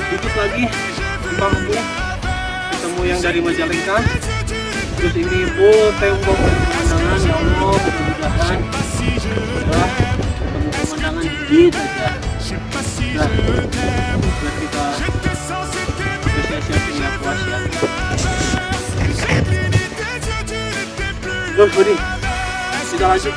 dikit lagi bangku ketemu yang dari Majalengka. Terus ini full tembok pemandangan, ya Allah, mudah-mudahan ketemu pemandangan dikit aja. Nah, biar kita siap-siap lihat puas ya. Terus Budi, kita lanjut.